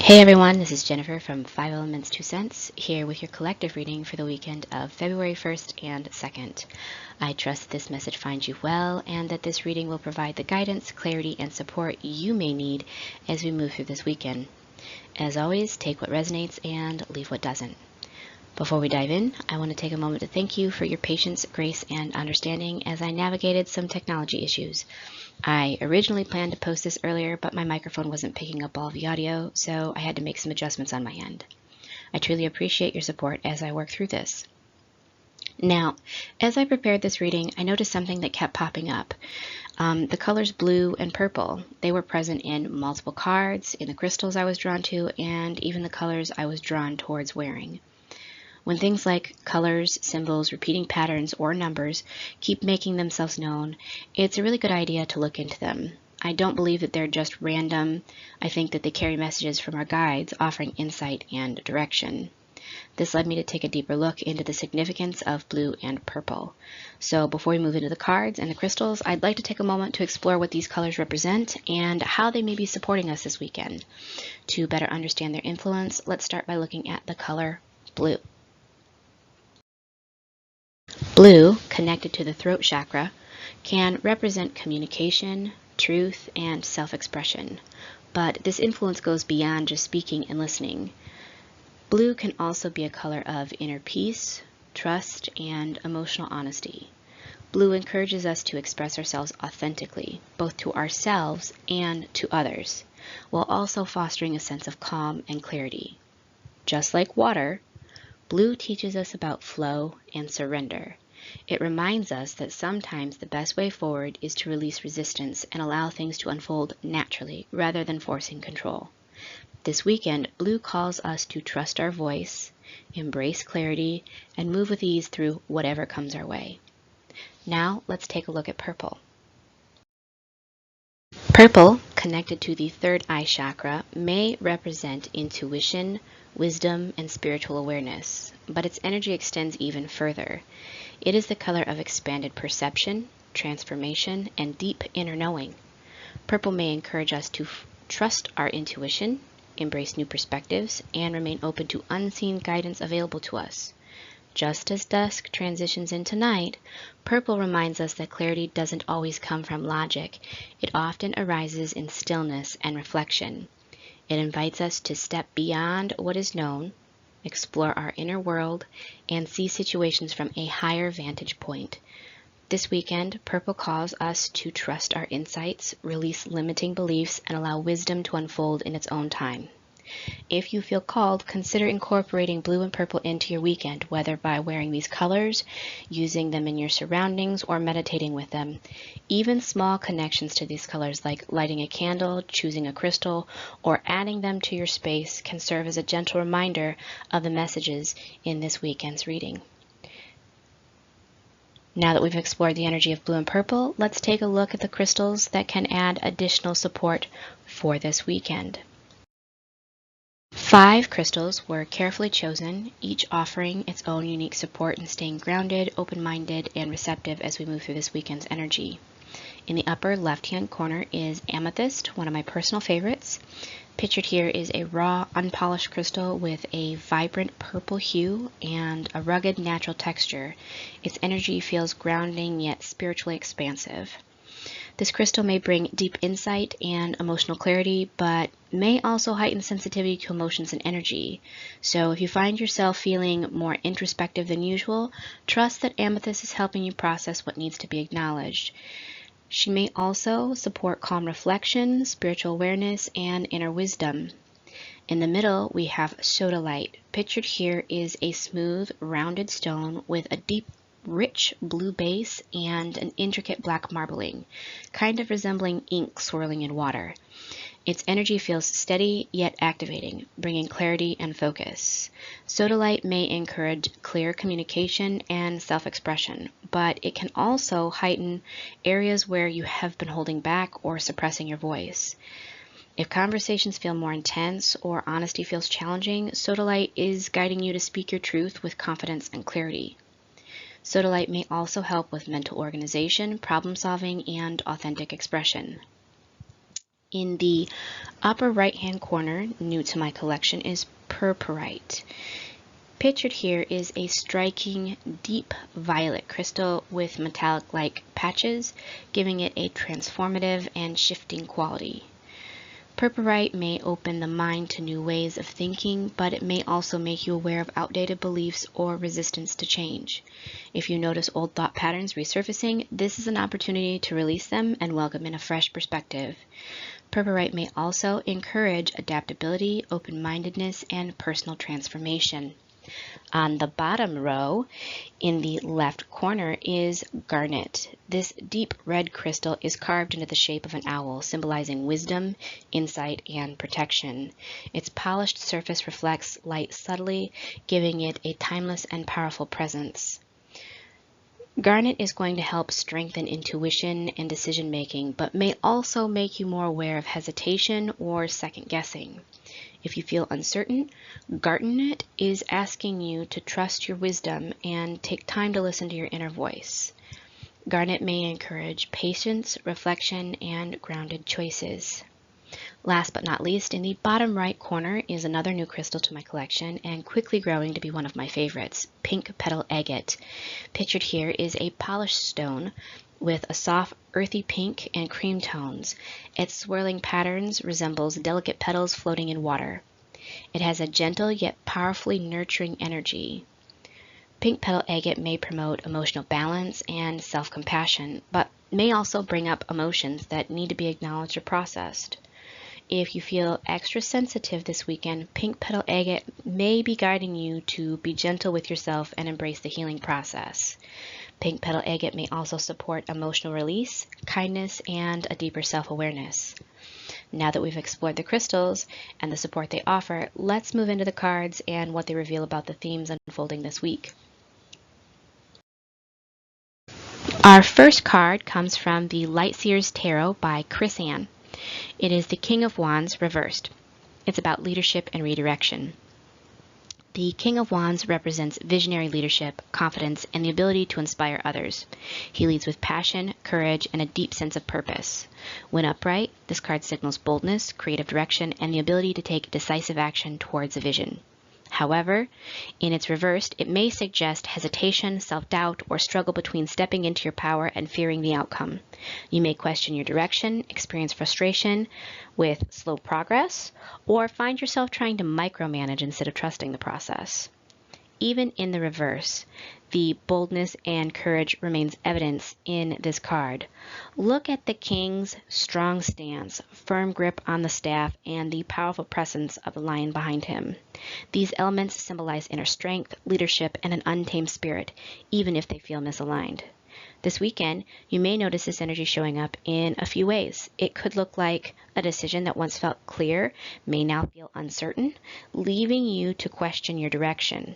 Hey everyone, this is Jennifer from 5 Elements 2 Cents, here with your collective reading for the weekend of February 1st and 2nd. I trust that this message finds you well and that this reading will provide the guidance, clarity, and support you may need as we move through this weekend. As always, take what resonates and leave what doesn't. Before we dive in, I want to take a moment to thank you for your patience, grace, and understanding as I navigated some technology issues. I originally planned to post this earlier, but my microphone wasn't picking up all the audio, so I had to make some adjustments on my end. I truly appreciate your support as I work through this. Now, as I prepared this reading, I noticed something that kept popping up. The colors blue and purple. They were present in multiple cards, in the crystals I was drawn to, and even the colors I was drawn towards wearing. When things like colors, symbols, repeating patterns, or numbers keep making themselves known, it's a really good idea to look into them. I don't believe that they're just random. I think that they carry messages from our guides offering insight and direction. This led me to take a deeper look into the significance of blue and purple. So before we move into the cards and the crystals, I'd like to take a moment to explore what these colors represent and how they may be supporting us this weekend. To better understand their influence, let's start by looking at the color blue. Blue, connected to the throat chakra, can represent communication, truth, and self-expression, but this influence goes beyond just speaking and listening. Blue can also be a color of inner peace, trust, and emotional honesty. Blue encourages us to express ourselves authentically, both to ourselves and to others, while also fostering a sense of calm and clarity. Just like water, blue teaches us about flow and surrender. It reminds us that sometimes the best way forward is to release resistance and allow things to unfold naturally rather than forcing control. This weekend, blue calls us to trust our voice, embrace clarity, and move with ease through whatever comes our way. Now, let's take a look at purple. Purple, connected to the third eye chakra, may represent intuition, wisdom, and spiritual awareness, but its energy extends even further. It is the color of expanded perception, transformation, and deep inner knowing. Purple may encourage us to trust our intuition, embrace new perspectives, and remain open to unseen guidance available to us. Just as dusk transitions into night, purple reminds us that clarity doesn't always come from logic. It often arises in stillness and reflection. It invites us to step beyond what is known, explore our inner world, and see situations from a higher vantage point. This weekend, purple calls us to trust our insights, release limiting beliefs, and allow wisdom to unfold in its own time. If you feel called, consider incorporating blue and purple into your weekend, whether by wearing these colors, using them in your surroundings, or meditating with them. Even small connections to these colors, like lighting a candle, choosing a crystal, or adding them to your space, can serve as a gentle reminder of the messages in this weekend's reading. Now that we've explored the energy of blue and purple, let's take a look at the crystals that can add additional support for this weekend. 5 crystals were carefully chosen, each offering its own unique support in staying grounded, open-minded, and receptive as we move through this weekend's energy. In the upper left-hand corner is amethyst, one of my personal favorites. Pictured here is a raw, unpolished crystal with a vibrant purple hue and a rugged, natural texture. Its energy feels grounding yet spiritually expansive. This crystal may bring deep insight and emotional clarity, but may also heighten sensitivity to emotions and energy. So if you find yourself feeling more introspective than usual, trust that amethyst is helping you process what needs to be acknowledged. She may also support calm reflection, spiritual awareness, and inner wisdom. In the middle, we have sodalite. Pictured here is a smooth, rounded stone with a deep, rich blue base and an intricate black marbling, kind of resembling ink swirling in water. Its energy feels steady yet activating, bringing clarity and focus. Sodalite may encourage clear communication and self-expression, but it can also heighten areas where you have been holding back or suppressing your voice. If conversations feel more intense or honesty feels challenging, sodalite is guiding you to speak your truth with confidence and clarity. Sodalite may also help with mental organization, problem solving, and authentic expression. In the upper right-hand corner, new to my collection, is purpurite. Pictured here is a striking deep violet crystal with metallic-like patches, giving it a transformative and shifting quality. Purpurite may open the mind to new ways of thinking, but it may also make you aware of outdated beliefs or resistance to change. If you notice old thought patterns resurfacing, this is an opportunity to release them and welcome in a fresh perspective. Purpurite may also encourage adaptability, open-mindedness, and personal transformation. On the bottom row, in the left corner, is garnet. This deep red crystal is carved into the shape of an owl, symbolizing wisdom, insight, and protection. Its polished surface reflects light subtly, giving it a timeless and powerful presence. Garnet is going to help strengthen intuition and decision-making, but may also make you more aware of hesitation or second-guessing. If you feel uncertain, garnet is asking you to trust your wisdom and take time to listen to your inner voice. Garnet may encourage patience, reflection, and grounded choices. Last but not least, in the bottom right corner is another new crystal to my collection and quickly growing to be one of my favorites, pink petal agate. Pictured here is a polished stone with a soft earthy pink and cream tones. Its swirling patterns resembles delicate petals floating in water. It has a gentle yet powerfully nurturing energy. Pink petal agate may promote emotional balance and self-compassion, but may also bring up emotions that need to be acknowledged or processed. If you feel extra sensitive this weekend, pink petal agate may be guiding you to be gentle with yourself and embrace the healing process. Pink petal agate may also support emotional release, kindness, and a deeper self-awareness. Now that we've explored the crystals and the support they offer, let's move into the cards and what they reveal about the themes unfolding this week. Our first card comes from the Lightseers Tarot by Chris Ann. It is the King of Wands reversed. It's about leadership and redirection. The King of Wands represents visionary leadership, confidence, and the ability to inspire others. He leads with passion, courage, and a deep sense of purpose. When upright, this card signals boldness, creative direction, and the ability to take decisive action towards a vision. However, in its reversed, it may suggest hesitation, self-doubt, or struggle between stepping into your power and fearing the outcome. You may question your direction, experience frustration with slow progress, or find yourself trying to micromanage instead of trusting the process. Even in the reverse, the boldness and courage remains evident in this card. Look at the king's strong stance, firm grip on the staff, and the powerful presence of the lion behind him. These elements symbolize inner strength, leadership, and an untamed spirit, even if they feel misaligned. This weekend, you may notice this energy showing up in a few ways. It could look like a decision that once felt clear may now feel uncertain, leaving you to question your direction.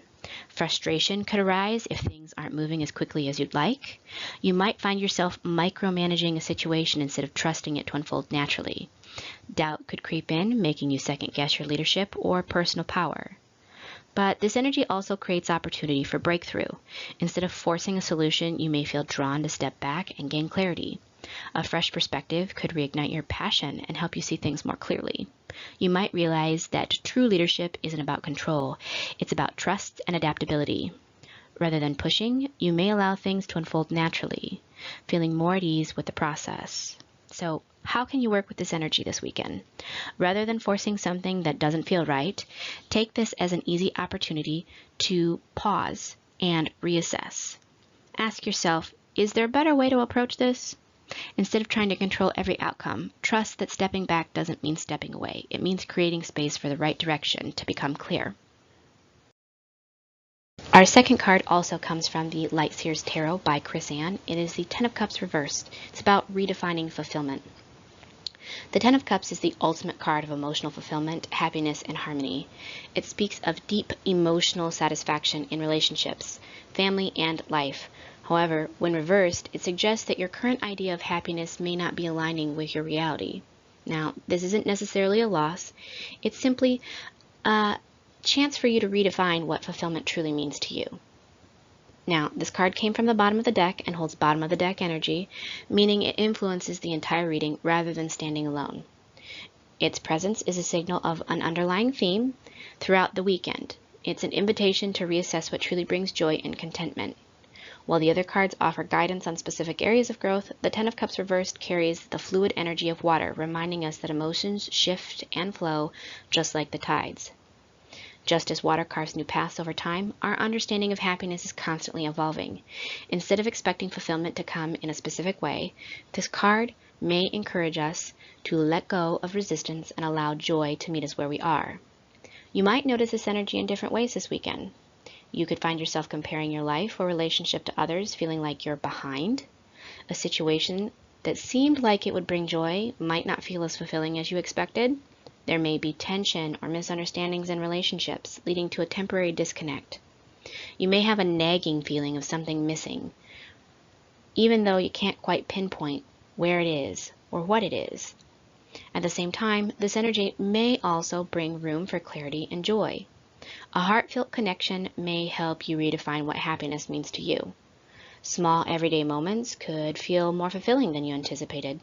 Frustration could arise if things aren't moving as quickly as you'd like. You might find yourself micromanaging a situation instead of trusting it to unfold naturally. Doubt could creep in, making you second-guess your leadership or personal power. But this energy also creates opportunity for breakthrough. Instead of forcing a solution, you may feel drawn to step back and gain clarity. A fresh perspective could reignite your passion and help you see things more clearly. You might realize that true leadership isn't about control, it's about trust and adaptability. Rather than pushing, you may allow things to unfold naturally, feeling more at ease with the process. So, how can you work with this energy this weekend? Rather than forcing something that doesn't feel right, take this as an easy opportunity to pause and reassess. Ask yourself, is there a better way to approach this? Instead of trying to control every outcome, trust that stepping back doesn't mean stepping away. It means creating space for the right direction to become clear. Our second card also comes from the Lightseers Tarot by Chris Ann. It is the Ten of Cups reversed. It's about redefining fulfillment. The Ten of Cups is the ultimate card of emotional fulfillment, happiness, and harmony. It speaks of deep emotional satisfaction in relationships, family, and life. However, when reversed, it suggests that your current idea of happiness may not be aligning with your reality. Now, this isn't necessarily a loss. It's simply a chance for you to redefine what fulfillment truly means to you. Now, this card came from the bottom of the deck and holds bottom of the deck energy, meaning it influences the entire reading rather than standing alone. Its presence is a signal of an underlying theme throughout the weekend. It's an invitation to reassess what truly brings joy and contentment. While the other cards offer guidance on specific areas of growth, the Ten of Cups reversed carries the fluid energy of water, reminding us that emotions shift and flow just like the tides. Just as water carves new paths over time, our understanding of happiness is constantly evolving. Instead of expecting fulfillment to come in a specific way, this card may encourage us to let go of resistance and allow joy to meet us where we are. You might notice this energy in different ways this weekend. You could find yourself comparing your life or relationship to others, feeling like you're behind. A situation that seemed like it would bring joy might not feel as fulfilling as you expected. There may be tension or misunderstandings in relationships, leading to a temporary disconnect. You may have a nagging feeling of something missing, even though you can't quite pinpoint where it is or what it is. At the same time, this energy may also bring room for clarity and joy. A heartfelt connection may help you redefine what happiness means to you. Small everyday moments could feel more fulfilling than you anticipated.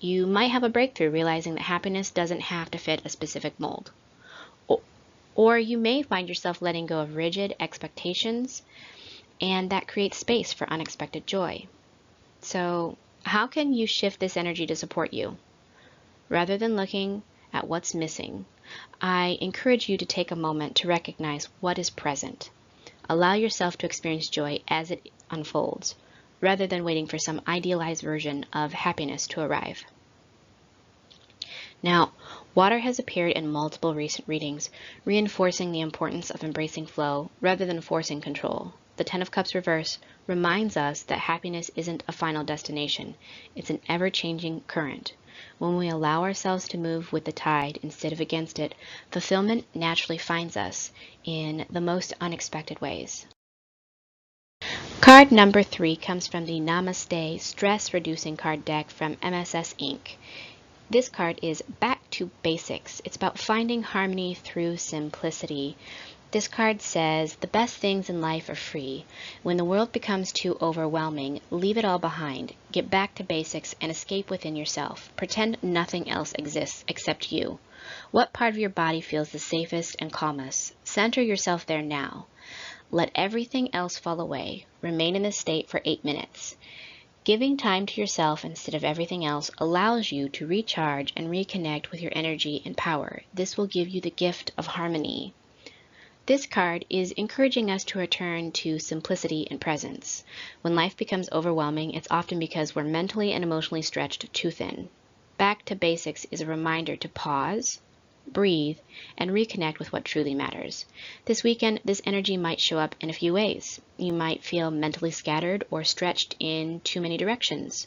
You might have a breakthrough realizing that happiness doesn't have to fit a specific mold. Or you may find yourself letting go of rigid expectations, and that creates space for unexpected joy. So, how can you shift this energy to support you? Rather than looking at what's missing, I encourage you to take a moment to recognize what is present. Allow yourself to experience joy as it unfolds, rather than waiting for some idealized version of happiness to arrive. Now, water has appeared in multiple recent readings, reinforcing the importance of embracing flow rather than forcing control. The Ten of Cups reverse reminds us that happiness isn't a final destination, it's an ever-changing current. When we allow ourselves to move with the tide instead of against it, fulfillment naturally finds us in the most unexpected ways. Card number 3 comes from the Namaste Stress Reducing card deck from MSS Inc. This card is Back to Basics. It's about finding harmony through simplicity. This card says, the best things in life are free. When the world becomes too overwhelming, leave it all behind. Get back to basics and escape within yourself. Pretend nothing else exists except you. What part of your body feels the safest and calmest? Center yourself there now. Let everything else fall away. Remain in this state for 8 minutes. Giving time to yourself instead of everything else allows you to recharge and reconnect with your energy and power. This will give you the gift of harmony. This card is encouraging us to return to simplicity and presence. When life becomes overwhelming, it's often because we're mentally and emotionally stretched too thin. Back to basics is a reminder to pause, breathe, and reconnect with what truly matters. This weekend, this energy might show up in a few ways. You might feel mentally scattered or stretched in too many directions.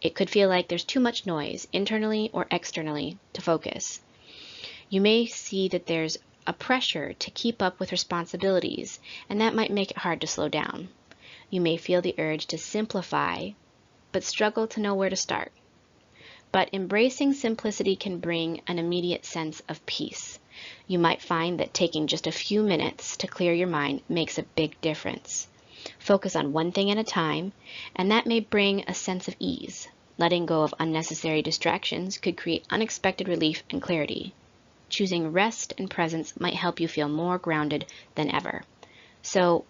It could feel like there's too much noise, internally or externally, to focus. You may see that there's a pressure to keep up with responsibilities, and that might make it hard to slow down. You may feel the urge to simplify, but struggle to know where to start. But embracing simplicity can bring an immediate sense of peace. You might find that taking just a few minutes to clear your mind makes a big difference. Focus on one thing at a time, and that may bring a sense of ease. Letting go of unnecessary distractions could create unexpected relief and clarity. Choosing rest and presence might help you feel more grounded than ever. So,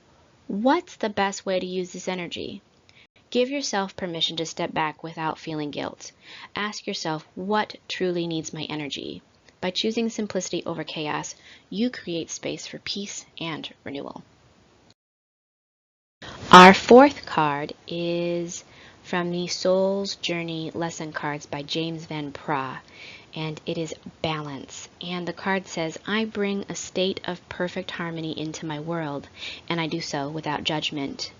what's the best way to use this energy? Give yourself permission to step back without feeling guilt. Ask yourself, what truly needs my energy? By choosing simplicity over chaos, you create space for peace and renewal. Our fourth card is from the Soul's Journey Lesson Cards by James Van Praagh, and it is Balance. And the card says, I bring a state of perfect harmony into my world, and I do so without judgment.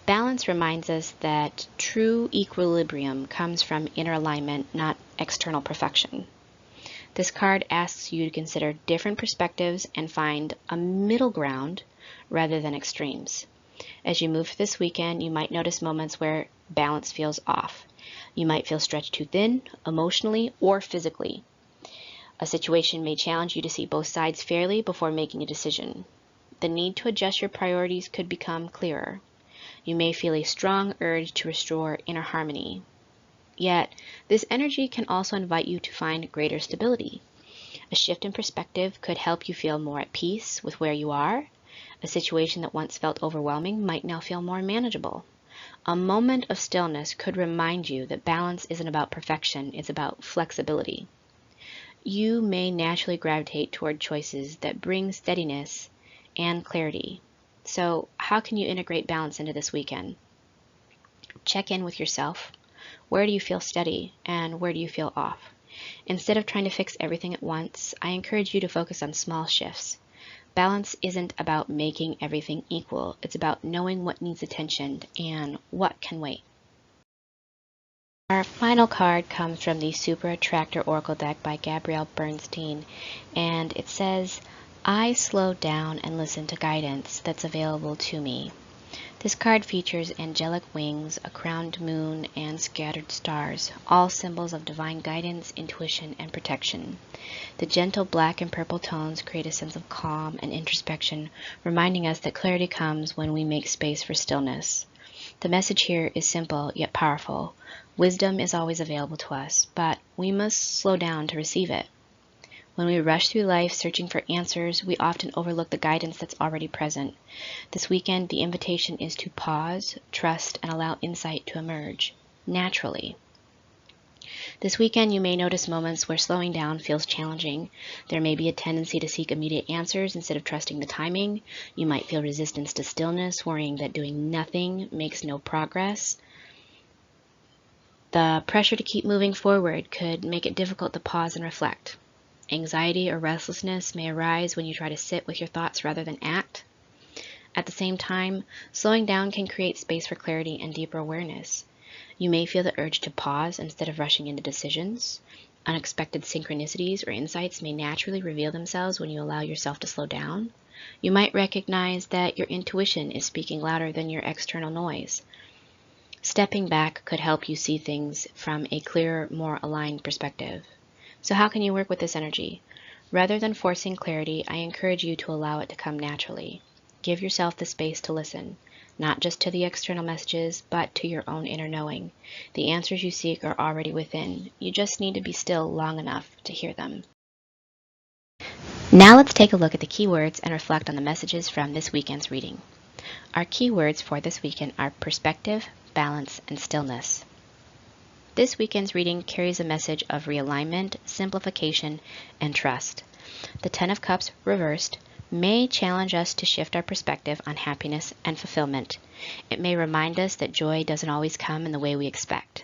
Balance reminds us that true equilibrium comes from inner alignment, not external perfection. This card asks you to consider different perspectives and find a middle ground rather than extremes. As you move this weekend, you might notice moments where balance feels off. You might feel stretched too thin, emotionally or physically. A situation may challenge you to see both sides fairly before making a decision. The need to adjust your priorities could become clearer. You may feel a strong urge to restore inner harmony. Yet, this energy can also invite you to find greater stability. A shift in perspective could help you feel more at peace with where you are. A situation that once felt overwhelming might now feel more manageable. A moment of stillness could remind you that balance isn't about perfection, it's about flexibility. You may naturally gravitate toward choices that bring steadiness and clarity. So, how can you integrate balance into this weekend? Check in with yourself. Where do you feel steady and where do you feel off? Instead of trying to fix everything at once, I encourage you to focus on small shifts. Balance isn't about making everything equal. It's about knowing what needs attention and what can wait. Our final card comes from the Super Attractor Oracle deck by Gabrielle Bernstein, and it says, I slow down and listen to guidance that's available to me. This card features angelic wings, a crowned moon, and scattered stars, all symbols of divine guidance, intuition, and protection. The gentle black and purple tones create a sense of calm and introspection, reminding us that clarity comes when we make space for stillness. The message here is simple yet powerful. Wisdom is always available to us, but we must slow down to receive it. When we rush through life searching for answers, we often overlook the guidance that's already present. This weekend, the invitation is to pause, trust, and allow insight to emerge naturally. This weekend, you may notice moments where slowing down feels challenging. There may be a tendency to seek immediate answers instead of trusting the timing. You might feel resistance to stillness, worrying that doing nothing makes no progress. The pressure to keep moving forward could make it difficult to pause and reflect. Anxiety or restlessness may arise when you try to sit with your thoughts rather than act. At the same time, slowing down can create space for clarity and deeper awareness. You may feel the urge to pause instead of rushing into decisions. Unexpected synchronicities or insights may naturally reveal themselves when you allow yourself to slow down. You might recognize that your intuition is speaking louder than your external noise. Stepping back could help you see things from a clearer, more aligned perspective. So how can you work with this energy? Rather than forcing clarity, I encourage you to allow it to come naturally. Give yourself the space to listen, not just to the external messages, but to your own inner knowing. The answers you seek are already within. You just need to be still long enough to hear them. Now let's take a look at the keywords and reflect on the messages from this weekend's reading. Our keywords for this weekend are perspective, balance, and stillness. This weekend's reading carries a message of realignment, simplification, and trust. The Ten of Cups reversed may challenge us to shift our perspective on happiness and fulfillment. It may remind us that joy doesn't always come in the way we expect.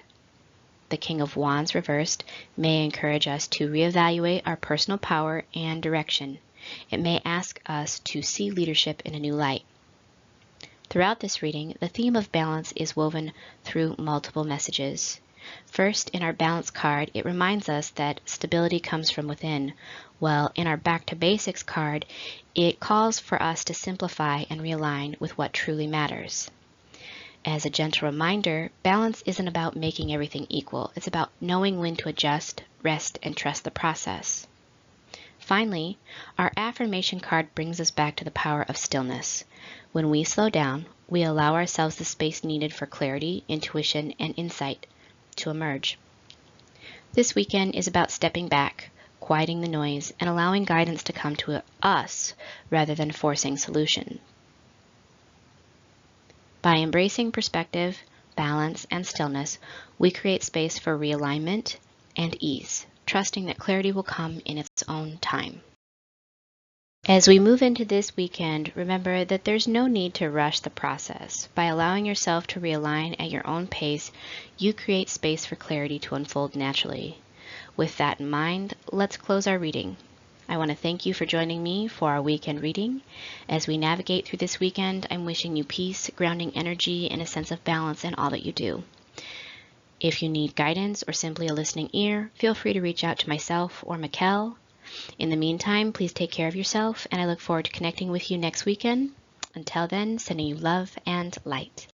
The King of Wands reversed may encourage us to reevaluate our personal power and direction. It may ask us to see leadership in a new light. Throughout this reading, the theme of balance is woven through multiple messages. First, in our balance card, it reminds us that stability comes from within, while in our Back to Basics card, it calls for us to simplify and realign with what truly matters. As a gentle reminder, balance isn't about making everything equal. It's about knowing when to adjust, rest, and trust the process. Finally, our affirmation card brings us back to the power of stillness. When we slow down, we allow ourselves the space needed for clarity, intuition, and insight to emerge. This weekend is about stepping back, quieting the noise, and allowing guidance to come to us rather than forcing solution. By embracing perspective, balance, and stillness, we create space for realignment and ease, trusting that clarity will come in its own time. As we move into this weekend, remember that there's no need to rush the process. By allowing yourself to realign at your own pace, you create space for clarity to unfold naturally. With that in mind, let's close our reading. I want to thank you for joining me for our weekend reading. As we navigate through this weekend, I'm wishing you peace, grounding energy, and a sense of balance in all that you do. If you need guidance or simply a listening ear, feel free to reach out to myself or Mikkel. In the meantime, please take care of yourself, and I look forward to connecting with you next weekend. Until then, sending you love and light.